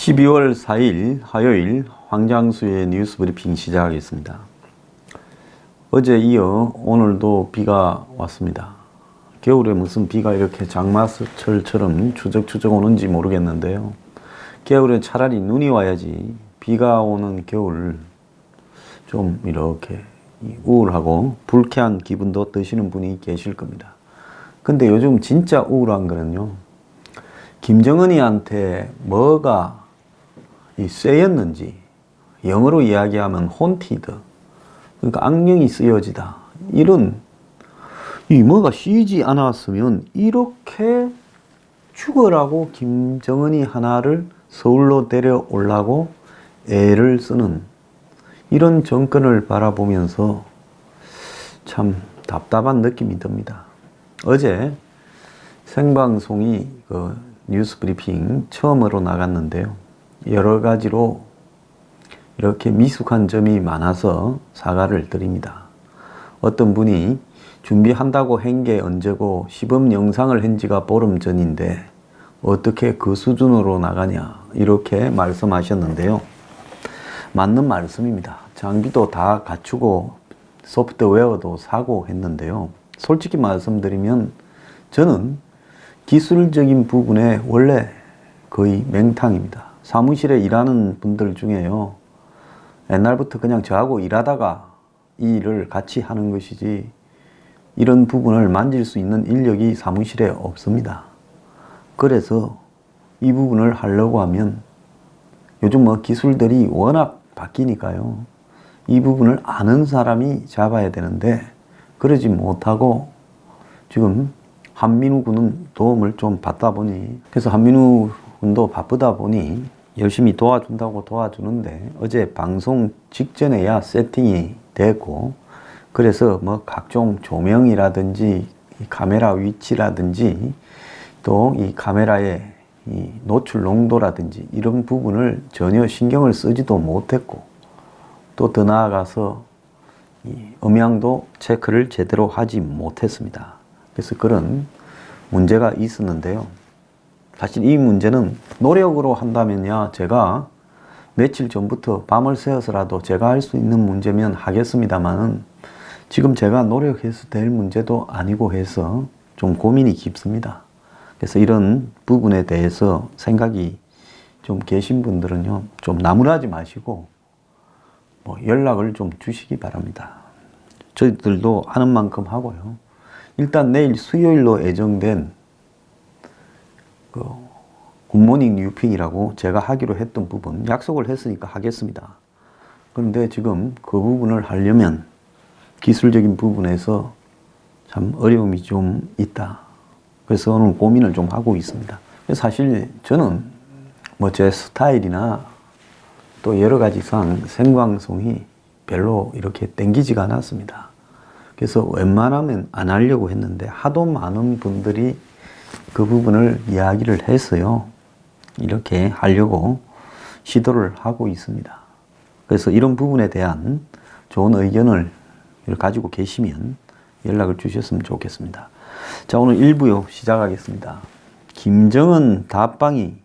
12월 4일 화요일 황장수의 뉴스 브리핑 시작하겠습니다. 어제 이어 오늘도 비가 왔습니다. 겨울에 무슨 비가 이렇게 장마철처럼 추적추적 오는지 모르겠는데요. 겨울엔 차라리 눈이 와야지 비가 오는 겨울 좀 이렇게 우울하고 불쾌한 기분도 드시는 분이 계실 겁니다. 근데 요즘 진짜 우울한 거는요. 김정은이한테 뭐가 쇠였는지 영어로 이야기하면 haunted, 그러니까 악령이 쓰여지다, 이런 뭐가 쉬지 않았으면 이렇게 죽어라고 김정은이 하나를 서울로 데려오려고 애를 쓰는 이런 정권을 바라보면서 참 답답한 느낌이 듭니다. 어제 생방송이 뉴스 브리핑 처음으로 나갔는데요. 여러 가지로 이렇게 미숙한 점이 많아서 사과를 드립니다. 어떤 분이 준비한다고 한 게 언제고 시범 영상을 한 지가 보름 전인데 어떻게 그 수준으로 나가냐 이렇게 말씀하셨는데요. 맞는 말씀입니다. 장비도 다 갖추고 소프트웨어도 사고 했는데요. 솔직히 말씀드리면 저는 기술적인 부분에 원래 거의 맹탕입니다. 사무실에 일하는 분들 중에요. 옛날부터 그냥 저하고 일하다가 이 일을 같이 하는 것이지 이런 부분을 만질 수 있는 인력이 사무실에 없습니다. 그래서 이 부분을 하려고 하면 요즘 기술들이 워낙 바뀌니까요. 이 부분을 아는 사람이 잡아야 되는데 그러지 못하고 지금 한민우 군은 도움을 좀 받다 보니, 그래서 한민우 군도 바쁘다 보니 열심히 도와준다고 도와주는데 어제 방송 직전에야 세팅이 되고, 그래서 각종 조명이라든지 카메라 위치라든지 또 이 카메라의 이 노출 농도라든지 이런 부분을 전혀 신경을 쓰지도 못했고, 또 더 나아가서 이 음향도 체크를 제대로 하지 못했습니다. 그래서 그런 문제가 있었는데요. 사실 이 문제는 노력으로 한다면야 제가 며칠 전부터 밤을 새워서라도 제가 할 수 있는 문제면 하겠습니다만은 지금 제가 노력해서 될 문제도 아니고 해서 좀 고민이 깊습니다. 그래서 이런 부분에 대해서 생각이 좀 계신 분들은요, 좀 나무라지 마시고 연락을 좀 주시기 바랍니다. 저희들도 하는 만큼 하고요. 일단 내일 수요일로 예정된 굿모닝 뉴핑이라고 제가 하기로 했던 부분 약속을 했으니까 하겠습니다. 그런데 지금 그 부분을 하려면 기술적인 부분에서 참 어려움이 좀 있다. 그래서 오늘 고민을 좀 하고 있습니다. 사실 저는 제 스타일이나 또 여러 가지상 생방송이 별로 이렇게 땡기지가 않았습니다. 그래서 웬만하면 안 하려고 했는데 하도 많은 분들이 그 부분을 이야기를 해서요. 이렇게 하려고 시도를 하고 있습니다. 그래서 이런 부분에 대한 좋은 의견을 가지고 계시면 연락을 주셨으면 좋겠습니다. 자, 오늘 1부 시작하겠습니다. 김정은 답방이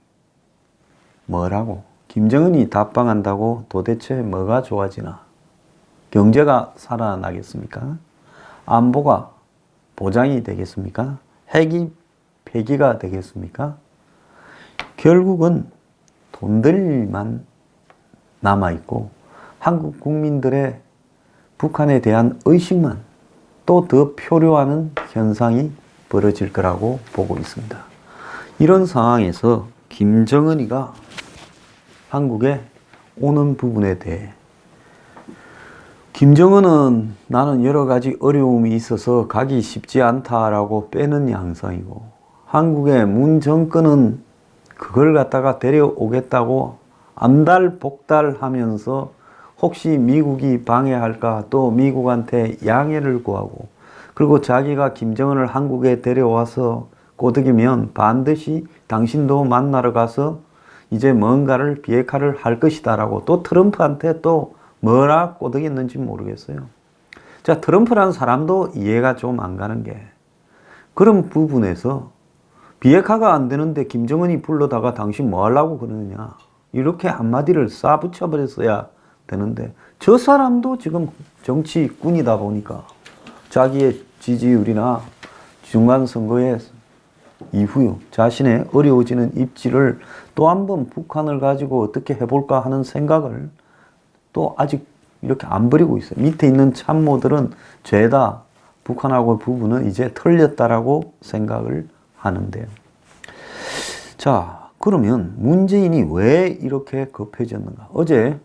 뭐라고? 김정은이 답방한다고 도대체 뭐가 좋아지나? 경제가 살아나겠습니까? 안보가 보장이 되겠습니까? 핵이 폐기가 되겠습니까? 결국은 돈들만 남아있고 한국 국민들의 북한에 대한 의식만 또 더 표류하는 현상이 벌어질 거라고 보고 있습니다. 이런 상황에서 김정은이가 한국에 오는 부분에 대해 김정은은 나는 여러 가지 어려움이 있어서 가기 쉽지 않다라고 빼는 양상이고, 한국의 문 정권은 그걸 갖다가 데려오겠다고 안달복달하면서 혹시 미국이 방해할까 또 미국한테 양해를 구하고, 그리고 자기가 김정은을 한국에 데려와서 꼬드기면 반드시 당신도 만나러 가서 이제 뭔가를 비핵화를 할 것이다 라고 또 트럼프한테 또 뭐라 꼬드겼는지 모르겠어요. 자, 트럼프라는 사람도 이해가 좀 안 가는 게, 그런 부분에서 비핵화가 안 되는데 김정은이 불러다가 당신 뭐 하려고 그러느냐. 이렇게 한마디를 쏴붙여 버렸어야 되는데 저 사람도 지금 정치꾼이다 보니까 자기의 지지율이나 중간선거에 이후 자신의 어려워지는 입지를 또 한 번 북한을 가지고 어떻게 해볼까 하는 생각을 또 아직 이렇게 안 버리고 있어요. 밑에 있는 참모들은 죄다 북한하고 부부는 이제 털렸다라고 생각을 하는데요. 자, 그러면 문재인이 왜 이렇게 급해졌는가? 어제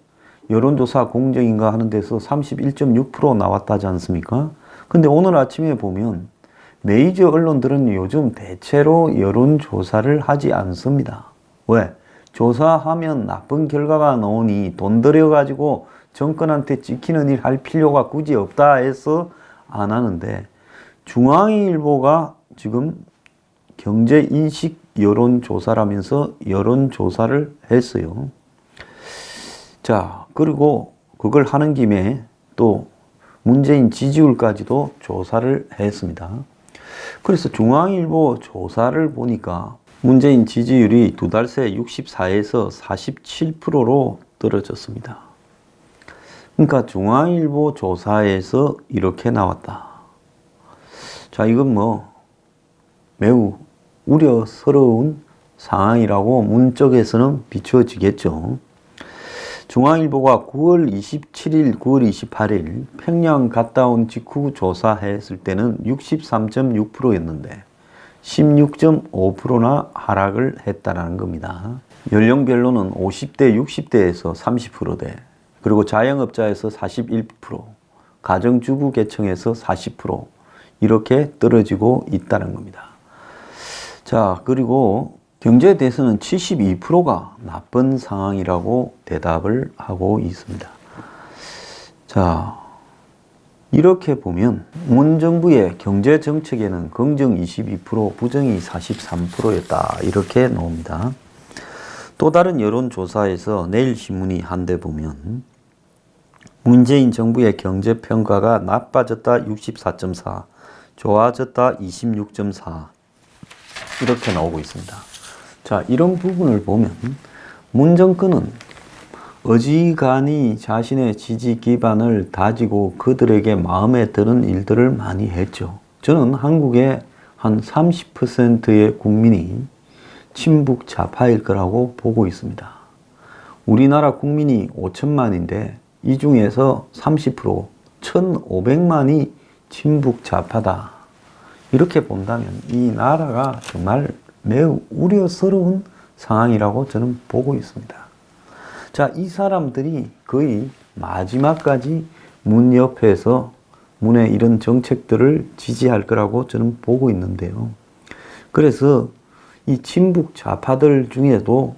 여론조사 공정인가 하는 데서 31.6% 나왔다지 않습니까? 근데 오늘 아침에 보면 메이저 언론들은 요즘 대체로 여론조사를 하지 않습니다. 왜? 조사하면 나쁜 결과가 나오니 돈 들여가지고 정권한테 찍히는 일 할 필요가 굳이 없다 해서 안 하는데 중앙일보가 지금 경제인식 여론조사라면서 여론조사를 했어요. 자, 그리고 그걸 하는 김에 또 문재인 지지율까지도 조사를 했습니다. 그래서 중앙일보 조사를 보니까 문재인 지지율이 두 달 새 64에서 47%로 떨어졌습니다. 그러니까 중앙일보 조사에서 이렇게 나왔다. 자, 이건 뭐 매우 우려스러운 상황이라고 문쪽에서는 비춰지겠죠. 중앙일보가 9월 27일, 9월 28일 평양 갔다 온 직후 조사했을 때는 63.6%였는데 16.5%나 하락을 했다는 겁니다. 연령별로는 50대, 60대에서 30%대, 그리고 자영업자에서 41%, 가정주부 계층에서 40% 이렇게 떨어지고 있다는 겁니다. 자, 그리고 경제에 대해서는 72%가 나쁜 상황이라고 대답을 하고 있습니다. 자, 이렇게 보면 문정부의 경제 정책에는 긍정 22%, 부정이 43%였다. 이렇게 나옵니다. 또 다른 여론조사에서 내일신문이 한데 보면 문재인 정부의 경제평가가 나빠졌다 64.4, 좋아졌다 26.4 이렇게 나오고 있습니다. 자, 이런 부분을 보면 문 정권은 어지간히 자신의 지지 기반을 다지고 그들에게 마음에 드는 일들을 많이 했죠. 저는 한국의 한 30%의 국민이 친북 좌파일 거라고 보고 있습니다. 우리나라 국민이 5천만인데 이 중에서 30%, 1,500만이 친북 좌파다. 이렇게 본다면 이 나라가 정말 매우 우려스러운 상황이라고 저는 보고 있습니다. 자, 이 사람들이 거의 마지막까지 문 옆에서 문의 이런 정책들을 지지할 거라고 저는 보고 있는데요. 그래서 이 친북 좌파들 중에도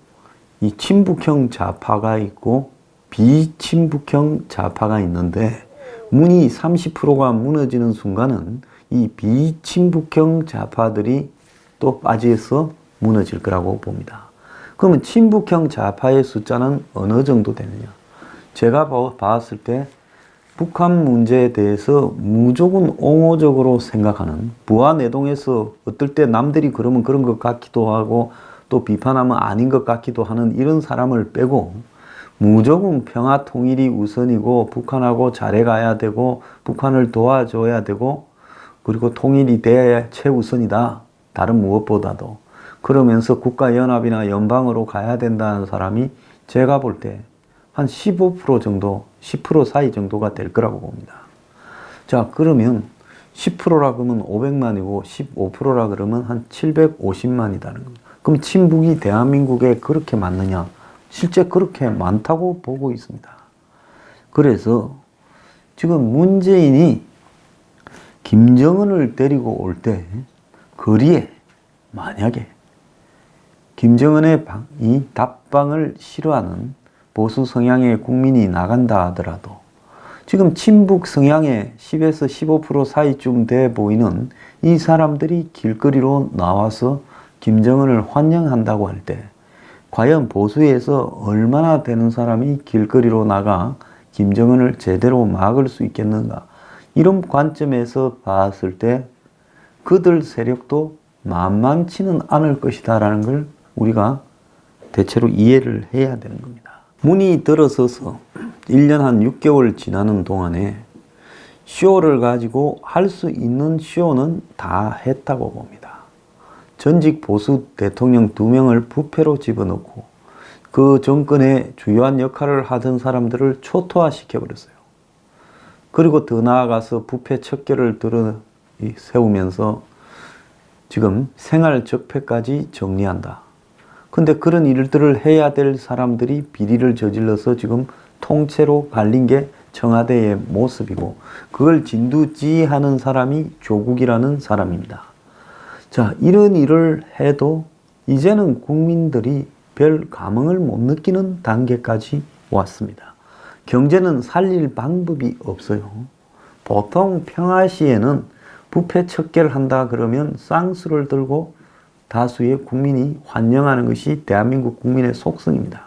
이 친북형 좌파가 있고 비친북형 좌파가 있는데 문이 30%가 무너지는 순간은 이 비친북형 좌파들이 또 빠져서 무너질 거라고 봅니다. 그러면 친북형 좌파의 숫자는 어느 정도 되느냐? 제가 봤을 때 북한 문제에 대해서 무조건 옹호적으로 생각하는, 부하내동에서 어떨 때 남들이 그러면 그런 것 같기도 하고 또 비판하면 아닌 것 같기도 하는 이런 사람을 빼고 무조건 평화 통일이 우선이고 북한하고 잘해가야 되고 북한을 도와줘야 되고 그리고 통일이 돼야 최우선이다. 다른 무엇보다도. 그러면서 국가연합이나 연방으로 가야 된다는 사람이 제가 볼 때 한 15% 정도, 10% 사이 정도가 될 거라고 봅니다. 자, 그러면 10%라 그러면 500만이고 15%라 그러면 한 750만이라는 겁니다. 그럼 친북이 대한민국에 그렇게 많느냐? 실제 그렇게 많다고 보고 있습니다. 그래서 지금 문재인이 김정은을 데리고 올 때 거리에 만약에 김정은의 이 답방을 싫어하는 보수 성향의 국민이 나간다 하더라도 지금 친북 성향의 10에서 15% 사이쯤 돼 보이는 이 사람들이 길거리로 나와서 김정은을 환영한다고 할 때 과연 보수에서 얼마나 되는 사람이 길거리로 나가 김정은을 제대로 막을 수 있겠는가? 이런 관점에서 봤을 때 그들 세력도 만만치는 않을 것이다라는 걸 우리가 대체로 이해를 해야 되는 겁니다. 문이 들어서서 1년 한 6개월 지나는 동안에 쇼를 가지고 할 수 있는 쇼는 다 했다고 봅니다. 전직 보수 대통령 2명을 부패로 집어넣고 그 정권의 주요한 역할을 하던 사람들을 초토화시켜버렸어요. 그리고 더 나아가서 부패 척결을 세우면서 지금 생활 적폐까지 정리한다. 근데 그런 일들을 해야 될 사람들이 비리를 저질러서 지금 통째로 갈린 게 청와대의 모습이고, 그걸 진두지휘하는 사람이 조국이라는 사람입니다. 자, 이런 일을 해도 이제는 국민들이 별 감흥을 못 느끼는 단계까지 왔습니다. 경제는 살릴 방법이 없어요. 보통 평화시에는 부패 척결한다 그러면 쌍수를 들고 다수의 국민이 환영하는 것이 대한민국 국민의 속성입니다.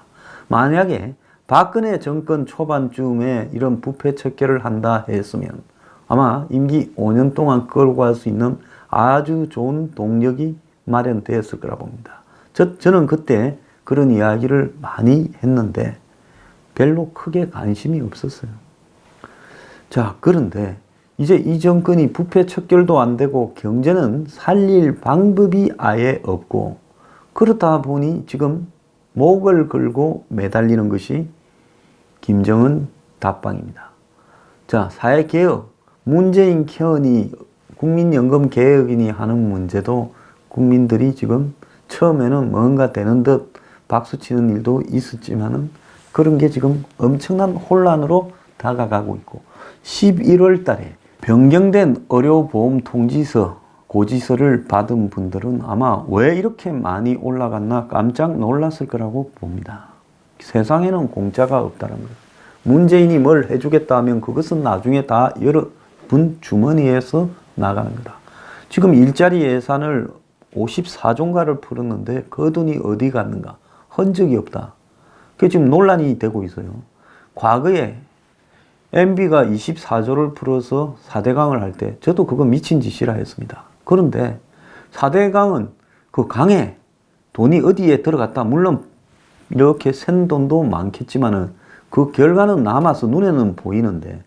만약에 박근혜 정권 초반쯤에 이런 부패 척결을 한다 했으면 아마 임기 5년 동안 끌고 갈 수 있는 아주 좋은 동력이 마련되었을 거라 봅니다. 저는 그때 그런 이야기를 많이 했는데 별로 크게 관심이 없었어요. 자, 그런데 이제 이 정권이 부패 척결도 안 되고 경제는 살릴 방법이 아예 없고, 그러다 보니 지금 목을 걸고 매달리는 것이 김정은 답방입니다. 자, 사회개혁, 문재인 케어니 국민연금 개혁이니 하는 문제도 국민들이 지금 처음에는 뭔가 되는 듯 박수치는 일도 있었지만은 그런 게 지금 엄청난 혼란으로 다가가고 있고, 11월 달에 변경된 의료보험 통지서, 고지서를 받은 분들은 아마 왜 이렇게 많이 올라갔나 깜짝 놀랐을 거라고 봅니다. 세상에는 공짜가 없다는 거예요. 문재인이 뭘 해주겠다 하면 그것은 나중에 다 여러분 주머니에서 나가는 거다. 지금 일자리 예산을 54조인가를 풀었는데 그 돈이 어디 갔는가? 흔적이 없다. 그게 지금 논란이 되고 있어요. 과거에 MB가 24조를 풀어서 4대강을 할 때 저도 그거 미친 짓이라 했습니다. 그런데 4대강은 그 강에 돈이 어디에 들어갔다. 물론 이렇게 센 돈도 많겠지만은 그 결과는 남아서 눈에는 보이는데,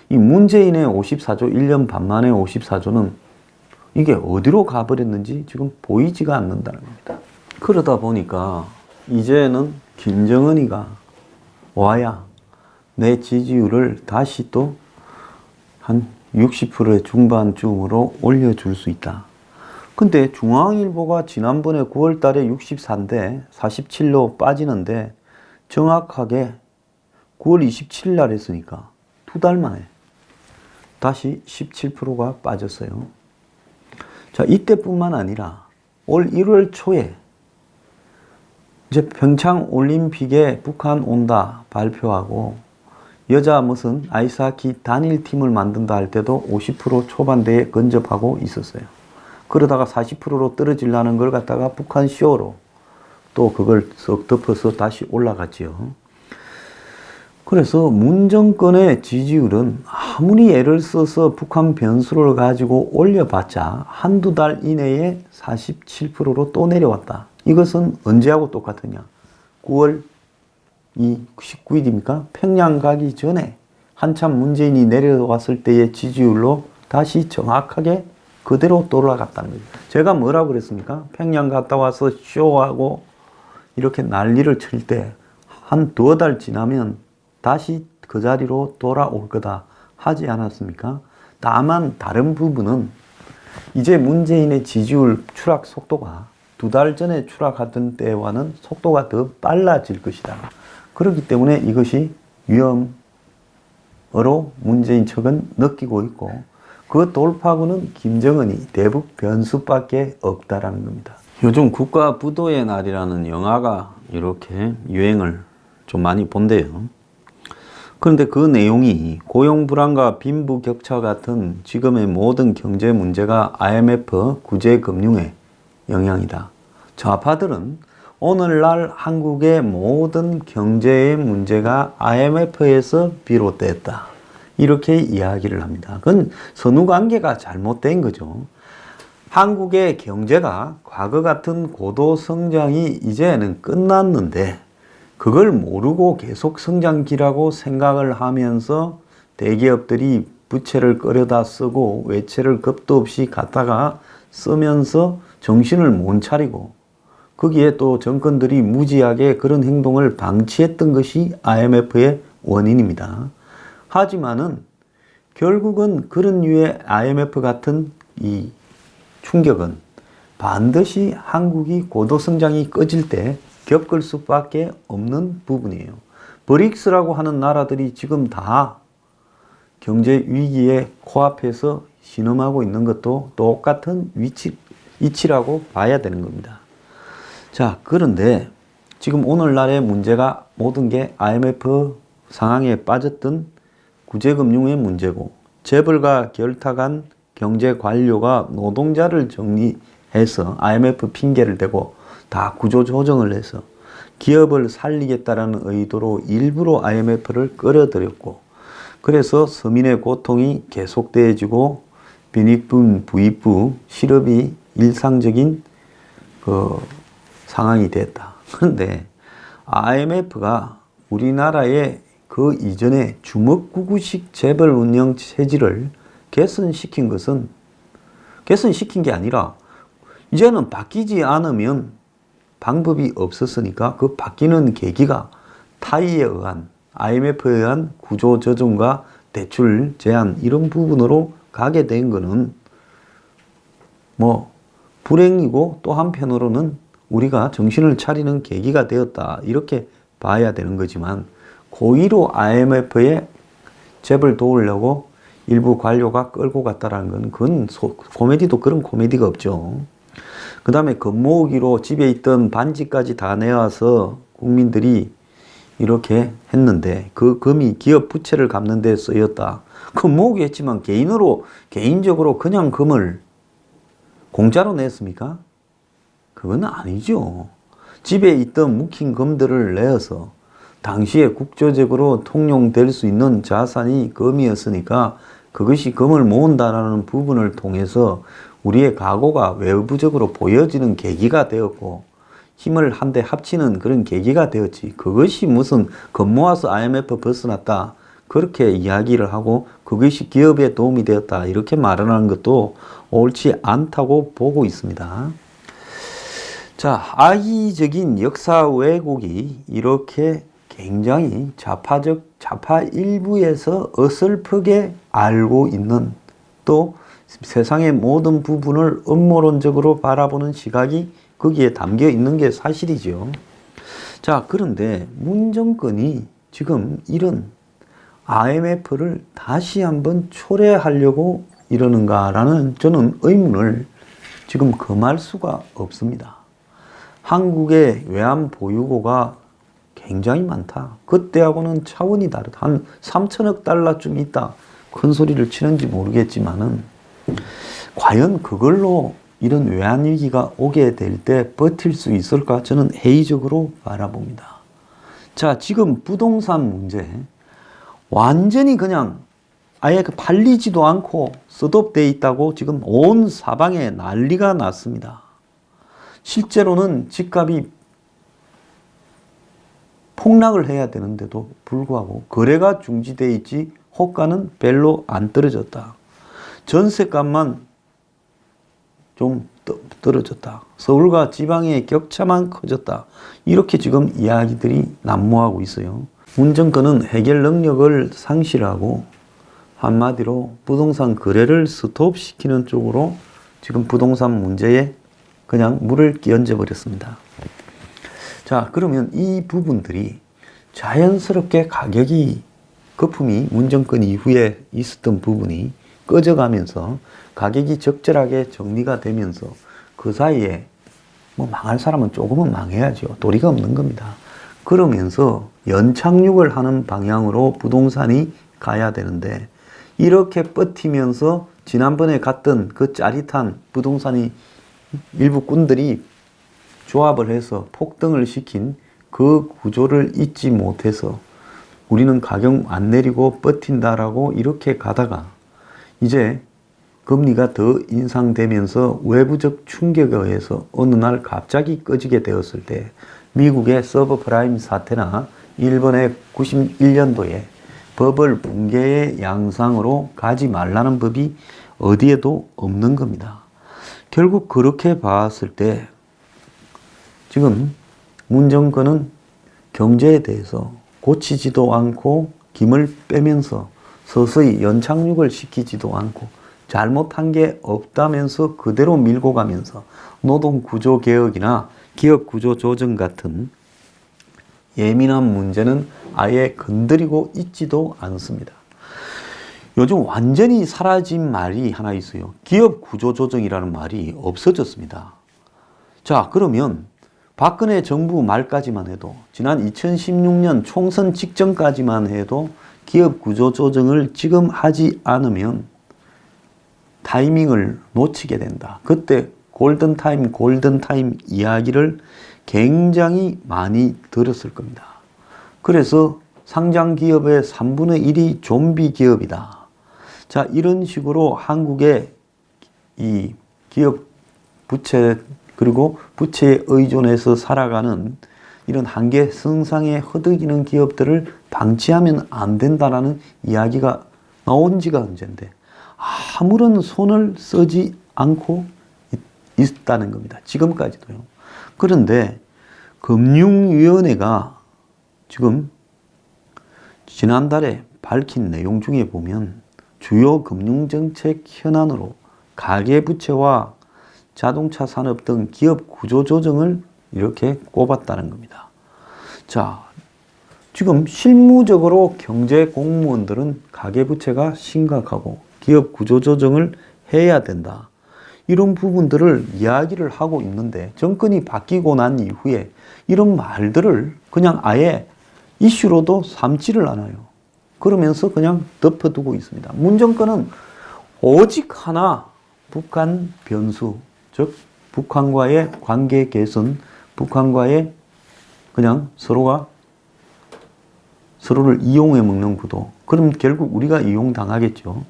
이 문재인의 54조, 1년 반 만에 54조는 이게 어디로 가버렸는지 지금 보이지가 않는다는 겁니다. 그러다 보니까 이제는 김정은이가 와야 내 지지율을 다시 또 한 60%의 중반쯤으로 올려줄 수 있다. 근데 중앙일보가 지난번에 9월 달에 64인데 47로 빠지는데 정확하게 9월 27일 날 했으니까 2달 만에 다시 17%가 빠졌어요. 자, 이때뿐만 아니라 올 1월 초에 이제 평창 올림픽에 북한 온다 발표하고 여자 무슨 아이스하키 단일팀을 만든다 할 때도 50% 초반대에 근접하고 있었어요. 그러다가 40%로 떨어지려는 걸 갖다가 북한 쇼로 또 그걸 썩 덮어서 다시 올라갔지요. 그래서 문 정권의 지지율은 아무리 애를 써서 북한 변수를 가지고 올려봤자 한두 달 이내에 47%로 또 내려왔다. 이것은 언제하고 똑같으냐? 9월 19일입니까? 평양 가기 전에 한참 문재인이 내려왔을 때의 지지율로 다시 정확하게 그대로 돌아갔다는 거죠. 제가 뭐라고 그랬습니까? 평양 갔다 와서 쇼하고 이렇게 난리를 칠 때 한 2달 지나면 다시 그 자리로 돌아올 거다 하지 않았습니까? 다만 다른 부분은 이제 문재인의 지지율 추락 속도가 2달 전에 추락하던 때와는 속도가 더 빨라질 것이다. 그렇기 때문에 이것이 위험으로 문재인 측은 느끼고 있고, 그 돌파구는 김정은이 대북 변수밖에 없다라는 겁니다. 요즘 국가부도의 날이라는 영화가 이렇게 유행을 좀 많이 본대요. 그런데 그 내용이 고용불안과 빈부격차 같은 지금의 모든 경제 문제가 IMF 구제금융의 영향이다. 좌파들은 오늘날 한국의 모든 경제의 문제가 IMF에서 비롯됐다. 이렇게 이야기를 합니다. 그건 선후관계가 잘못된 거죠. 한국의 경제가 과거 같은 고도 성장이 이제는 끝났는데 그걸 모르고 계속 성장기라고 생각을 하면서 대기업들이 부채를 끌어다 쓰고 외채를 겁도 없이 갖다가 쓰면서 정신을 못 차리고 거기에 또 정권들이 무지하게 그런 행동을 방치했던 것이 IMF의 원인입니다. 하지만은 결국은 그런 류의 IMF 같은 이 충격은 반드시 한국이 고도 성장이 꺼질 때 겪을 수밖에 없는 부분이에요. 브릭스라고 하는 나라들이 지금 다 경제 위기에 코앞에서 신음하고 있는 것도 똑같은 이치라고 봐야 되는 겁니다. 자, 그런데 지금 오늘날의 문제가 모든 게 IMF 상황에 빠졌던 구제금융의 문제고 재벌과 결탁한 경제 관료가 노동자를 정리해서 IMF 핑계를 대고 다 구조조정을 해서 기업을 살리겠다라는 의도로 일부러 IMF를 끌어들였고 그래서 서민의 고통이 계속되어지고 빈익분, 부익부, 실업이 일상적인 상황이 됐다. 그런데 IMF가 우리나라의 그 이전에 주먹구구식 재벌 운영 체질을 개선시킨 게 아니라 이제는 바뀌지 않으면 방법이 없었으니까 그 바뀌는 계기가 타이에 의한 IMF에 의한 구조조정과 대출 제한 이런 부분으로 가게 된 거는 뭐 불행이고 또 한편으로는 우리가 정신을 차리는 계기가 되었다 이렇게 봐야 되는 거지만 고의로 IMF에 재벌 도우려고 일부 관료가 끌고 갔다라는 건 그건 코미디도 그런 코미디가 없죠. 그 다음에 금 모으기로 집에 있던 반지까지 다 내와서 국민들이 이렇게 했는데 그 금이 기업 부채를 갚는 데 쓰였다. 금 모으기 했지만 개인적으로 그냥 금을 공짜로 냈습니까? 그건 아니죠. 집에 있던 묵힌 금들을 내어서 당시에 국제적으로 통용될 수 있는 자산이 금이었으니까 그것이 금을 모은다라는 부분을 통해서 우리의 각오가 외부적으로 보여지는 계기가 되었고 힘을 한데 합치는 그런 계기가 되었지. 그것이 무슨 금 모아서 IMF 벗어났다. 그렇게 이야기를 하고 그것이 기업에 도움이 되었다. 이렇게 말하는 것도 옳지 않다고 보고 있습니다. 자, 악의적인 역사 왜곡이 이렇게 굉장히 좌파 일부에서 어설프게 알고 있는 또 세상의 모든 부분을 음모론적으로 바라보는 시각이 거기에 담겨 있는 게 사실이죠. 자, 그런데 문 정권이 지금 이런 IMF를 다시 한번 초래하려고 이러는가라는 저는 의문을 지금 금할 수가 없습니다. 한국의 외환 보유고가 굉장히 많다. 그때하고는 차원이 다르다. 한 3천억 달러쯤 있다. 큰 소리를 치는지 모르겠지만은 과연 그걸로 이런 외환위기가 오게 될 때 버틸 수 있을까? 저는 회의적으로 바라봅니다. 자, 지금 부동산 문제 완전히 그냥 아예 팔리지도 않고 셋업되어 있다고 지금 온 사방에 난리가 났습니다. 실제로는 집값이 폭락을 해야 되는데도 불구하고 거래가 중지되어 있지 호가는 별로 안 떨어졌다. 전세값만 좀 떨어졌다. 서울과 지방의 격차만 커졌다. 이렇게 지금 이야기들이 난무하고 있어요. 문 정권은 해결 능력을 상실하고 한마디로 부동산 거래를 스톱시키는 쪽으로 지금 부동산 문제에 그냥 물을 끼얹어 버렸습니다. 자, 그러면 이 부분들이 자연스럽게 거품이 문정권 이후에 있었던 부분이 꺼져가면서 가격이 적절하게 정리가 되면서 그 사이에 뭐 망할 사람은 조금은 망해야죠. 도리가 없는 겁니다. 그러면서 연착륙을 하는 방향으로 부동산이 가야 되는데 이렇게 버티면서 지난번에 갔던 그 짜릿한 부동산이 일부 꾼들이 조합을 해서 폭등을 시킨 그 구조를 잊지 못해서 우리는 가격 안 내리고 버틴다라고 이렇게 가다가 이제 금리가 더 인상되면서 외부적 충격에 의해서 어느 날 갑자기 꺼지게 되었을 때 미국의 서브프라임 사태나 일본의 91년도에 버블 붕괴의 양상으로 가지 말라는 법이 어디에도 없는 겁니다. 결국 그렇게 봤을 때 지금 문 정권은 경제에 대해서 고치지도 않고 힘을 빼면서 서서히 연착륙을 시키지도 않고 잘못한 게 없다면서 그대로 밀고 가면서 노동구조 개혁이나 기업구조 조정 같은 예민한 문제는 아예 건드리고 있지도 않습니다. 요즘 완전히 사라진 말이 하나 있어요. 기업구조조정이라는 말이 없어졌습니다. 자, 그러면 박근혜 정부 말까지만 해도 지난 2016년 총선 직전까지만 해도 기업구조조정을 지금 하지 않으면 타이밍을 놓치게 된다. 그때 골든타임 이야기를 굉장히 많이 들었을 겁니다. 그래서 상장 기업의 3분의 1이 좀비 기업이다. 자, 이런 식으로 한국의 이 기업 부채 그리고 부채에 의존해서 살아가는 이런 한계 성상에 허덕이는 기업들을 방치하면 안 된다라는 이야기가 나온 지가 언젠데 아무런 손을 쓰지 않고 있다는 겁니다. 지금까지도요. 그런데 금융위원회가 지금 지난달에 밝힌 내용 중에 보면 주요 금융정책 현안으로 가계부채와 자동차 산업 등 기업 구조조정을 이렇게 꼽았다는 겁니다. 자, 지금 실무적으로 경제 공무원들은 가계부채가 심각하고 기업 구조조정을 해야 된다. 이런 부분들을 이야기를 하고 있는데 정권이 바뀌고 난 이후에 이런 말들을 그냥 아예 이슈로도 삼지를 않아요. 그러면서 그냥 덮어두고 있습니다. 문 정권은 오직 하나 북한 변수, 즉 북한과의 관계 개선, 북한과의 그냥 서로를 이용해 먹는 구도. 그럼 결국 우리가 이용당하겠죠.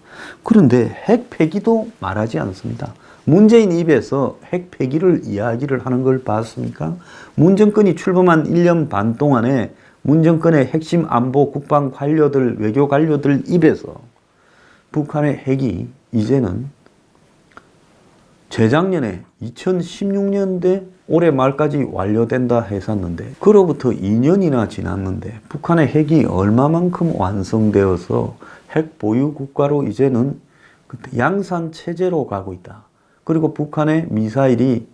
그런데 핵 폐기도 말하지 않습니다. 문재인 입에서 핵 폐기를 이야기를 하는 걸 봤습니까? 문 정권이 출범한 1년 반 동안에 문 정권의 핵심 안보 국방 관료들, 외교 관료들 입에서 북한의 핵이 이제는 재작년에 2016년대 올해 말까지 완료된다 했었는데 그로부터 2년이나 지났는데 북한의 핵이 얼마만큼 완성되어서 핵 보유 국가로 이제는 양산 체제로 가고 있다. 그리고 북한의 미사일이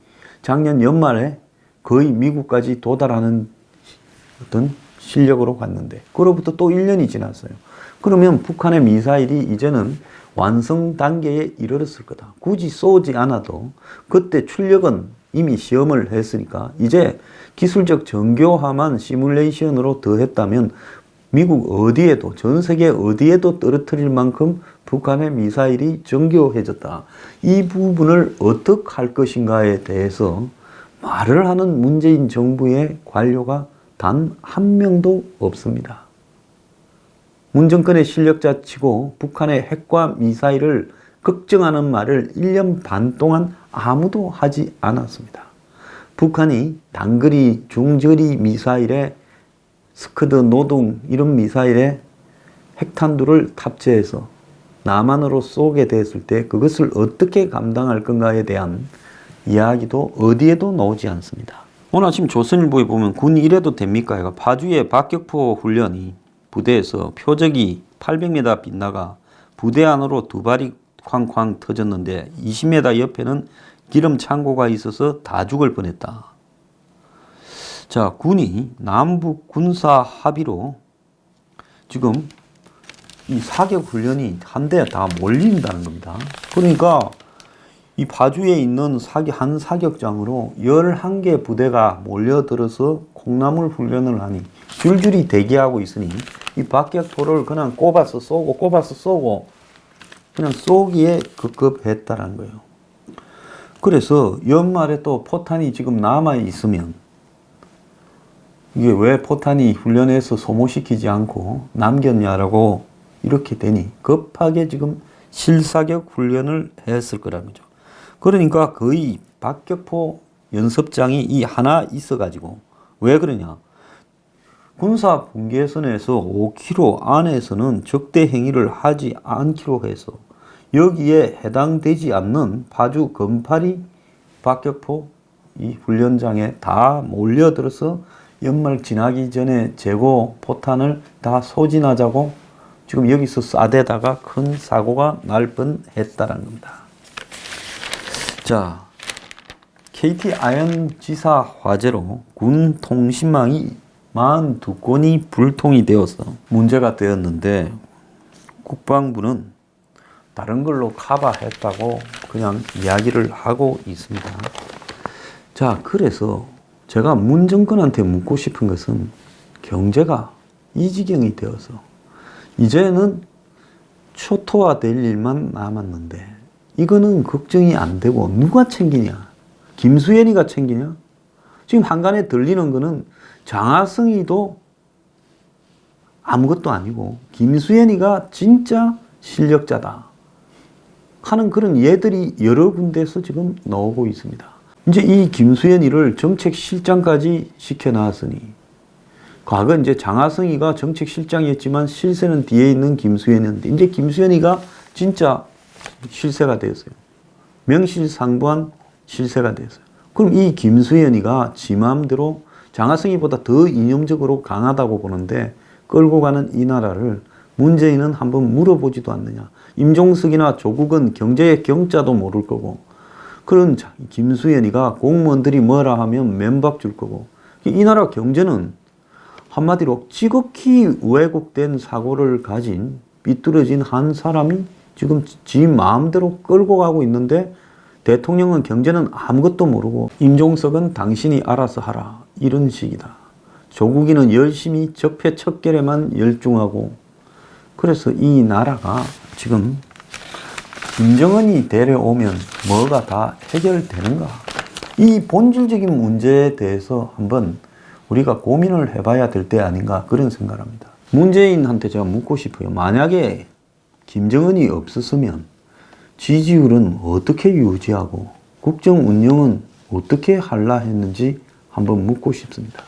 작년 연말에 거의 미국까지 도달하는 어떤 실력으로 갔는데 그로부터 또 1년이 지났어요. 그러면 북한의 미사일이 이제는 완성 단계에 이르렀을 거다. 굳이 쏘지 않아도 그때 출력은 이미 시험을 했으니까 이제 기술적 정교화만 시뮬레이션으로 더 했다면 미국 어디에도 전 세계 어디에도 떨어뜨릴 만큼 북한의 미사일이 정교해졌다. 이 부분을 어떻게 할 것인가에 대해서 말을 하는 문재인 정부의 관료가 단 한 명도 없습니다. 문 정권의 실력자치고 북한의 핵과 미사일을 걱정하는 말을 1년 반 동안 아무도 하지 않았습니다. 북한이 단거리, 중거리 미사일에 스커드, 노동 이런 미사일에 핵탄두를 탑재해서 남한으로 쏘게 됐을 때 그것을 어떻게 감당할 건가에 대한 이야기도 어디에도 나오지 않습니다. 오늘 아침 조선일보에 보면 군 이래도 됩니까? 파주의 박격포 훈련이 부대에서 표적이 800m 빗나가 부대 안으로 두 발이 쾅쾅 터졌는데 20m 옆에는 기름 창고가 있어서 다 죽을 뻔했다. 자, 군이 남북 군사 합의로 지금 이 사격 훈련이 한 대에 다 몰린다는 겁니다. 그러니까 이 파주에 있는 한 사격장으로 11개 부대가 몰려들어서 콩나물 훈련을 하니 줄줄이 대기하고 있으니 이 박격포를 그냥 꼽아서 쏘고 그냥 쏘기에 급급했다는 거예요. 그래서 연말에 또 포탄이 지금 남아 있으면 이게 왜 포탄이 훈련해서 소모시키지 않고 남겼냐라고 이렇게 되니 급하게 지금 실사격 훈련을 했을 거라는 거죠. 그러니까 거의 박격포 연습장이 이 하나 있어가지고 왜 그러냐? 군사 분계선에서 5km 안에서는 적대 행위를 하지 않기로 해서 여기에 해당되지 않는 파주 건파리 박격포 이 훈련장에 다 몰려들어서 연말 지나기 전에 재고 포탄을 다 소진하자고 지금 여기서 쏴대다가 큰 사고가 날 뻔했다는 겁니다. 자, KT 아현지사 화재로 군 통신망이 42건이 불통이 되어서 문제가 되었는데 국방부는 다른 걸로 커버했다고 그냥 이야기를 하고 있습니다. 자, 그래서 제가 문 정권한테 묻고 싶은 것은 경제가 이 지경이 되어서 이제는 초토화될 일만 남았는데 이거는 걱정이 안 되고 누가 챙기냐? 김수현이가 챙기냐? 지금 한간에 들리는 거는 장하성이도 아무것도 아니고 김수현이가 진짜 실력자다 하는 그런 예들이 여러 군데서 지금 나오고 있습니다. 이제 이 김수현이를 정책실장까지 시켜놨으니 과거 이제 장하성이가 정책실장이었지만 실세는 뒤에 있는 김수현이었는데 이제 김수현이가 진짜 실세가 되었어요. 명실상부한 실세가 되었어요. 그럼 이 김수현이가 지 마음대로 장하성이보다 더 이념적으로 강하다고 보는데 끌고 가는 이 나라를 문재인은 한번 물어보지도 않느냐. 임종석이나 조국은 경제의 경자도 모를 거고 그런 김수현이가 공무원들이 뭐라 하면 맨밥 줄 거고 이 나라 경제는 한마디로 지극히 왜곡된 사고를 가진 삐뚤어진 한 사람이 지금 지 마음대로 끌고 가고 있는데 대통령은 경제는 아무것도 모르고 임종석은 당신이 알아서 하라 이런 식이다. 조국이는 열심히 적폐척결에만 열중하고 그래서 이 나라가 지금 김정은이 데려오면 뭐가 다 해결되는가? 이 본질적인 문제에 대해서 한번 우리가 고민을 해봐야 될 때 아닌가 그런 생각을 합니다. 문재인한테 제가 묻고 싶어요. 만약에 김정은이 없었으면 지지율은 어떻게 유지하고 국정 운영은 어떻게 할라 했는지 한번 묻고 싶습니다.